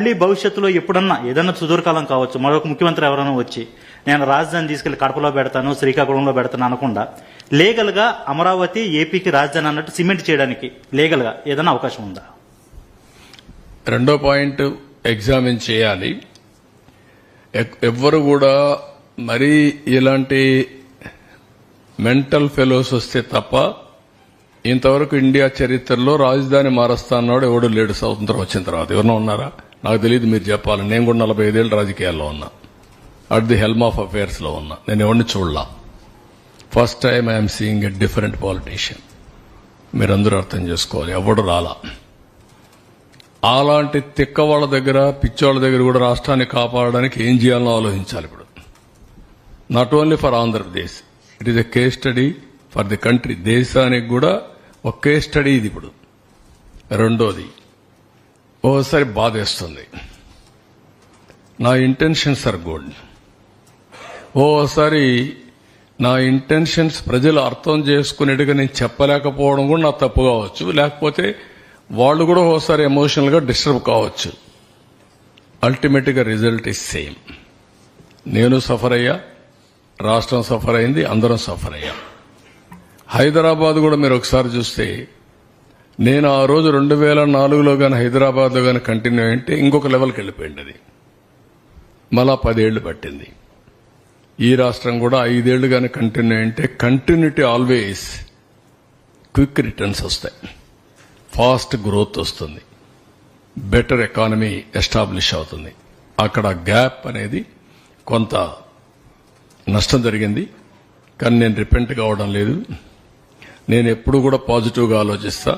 మళ్ళీ భవిష్యత్తులో ఎప్పుడన్నా ఏదన్నా సుదూరకాలం కావచ్చు, మరొక ముఖ్యమంత్రి ఎవరైనా వచ్చి నేను రాజధాని తీసుకెళ్లి కడపలో పెడతాను, శ్రీకాకుళంలో పెడతాను అనకుండా లీగల్ గా అమరావతి ఏపీకి రాజధాని అన్నట్టు సిమెంట్ చేయడానికి లీగల్ గా ఏదైనా అవకాశం ఉందా? రెండో పాయింట్ ఎగ్జామిన్ చేయాలి. ఎవ్వరు కూడా మరీ ఇలాంటి మెంటల్ ఫెలోస్ వస్తే తప్ప ఇంతవరకు ఇండియా చరిత్రలో రాజధాని మారుస్తా అన్నాడు ఎవడు లేడు. స్వతంత్రం వచ్చిన తర్వాత ఎవరన్నా ఉన్నారా? నాకు తెలియదు, మీరు చెప్పాలి. నేను కూడా 45 ఏళ్ళు రాజకీయాల్లో ఉన్నా, at the helm of affairs లో ఉన్నా. నేను ఎవరిని చూడలా. First time I'm seeing a different politician. మీరందరూ అర్థం చేసుకోవాలి. ఎవడు రాలా. అలాంటి తిక్క వాళ్ళ దగ్గర, పిచ్చోళ్ళ దగ్గర కూడా రాష్ట్రాన్ని కాపాడడానికి ఏం చేయాలో ఆలోచించాలి. ఇప్పుడు not only for Andhra Pradesh, it is a case study for the country. దేశానికి కూడా ఒక కేస్ స్టడీ ఇది. ఇప్పుడు రెండోది, ఓసారి బాధేస్తుంది. నా ఇంటెన్షన్స్ ఆర్ గుడ్. ఓసారి నా ఇంటెన్షన్స్ ప్రజలు అర్థం చేసుకునేట్టుగా నేను చెప్పలేకపోవడం కూడా నా తప్పు కావచ్చు. లేకపోతే వాళ్ళు కూడా ఓసారి ఎమోషనల్ గా డిస్టర్బ్ కావచ్చు. అల్టిమేట్ గా రిజల్ట్ ఇస్ సేమ్. నేను సఫర్ అయ్యా, రాష్ట్రం సఫర్ అయింది, అందరం సఫర్ అయ్యా. హైదరాబాద్ కూడా మీరు ఒకసారి చూస్తే, నేను ఆ రోజు 2004లో కానీ హైదరాబాద్ లో కానీ కంటిన్యూ అయింటే ఇంకొక లెవెల్కి వెళ్ళిపోయింది. అది మళ్ళా 10 ఏళ్లు పట్టింది. ఈ రాష్ట్రం కూడా 5 ఏళ్లు కానీ కంటిన్యూ అయింటే కంటిన్యూటీ ఆల్వేస్ క్విక్ రిటర్న్స్ వస్తాయి, ఫాస్ట్ గ్రోత్ వస్తుంది, బెటర్ ఎకానమీ ఎస్టాబ్లిష్ అవుతుంది. అక్కడ గ్యాప్ అనేది కొంత నష్టం జరిగింది, కానీ నేను రిపెంట్ కావడం లేదు. నేను ఎప్పుడు కూడా పాజిటివ్గా ఆలోచిస్తా.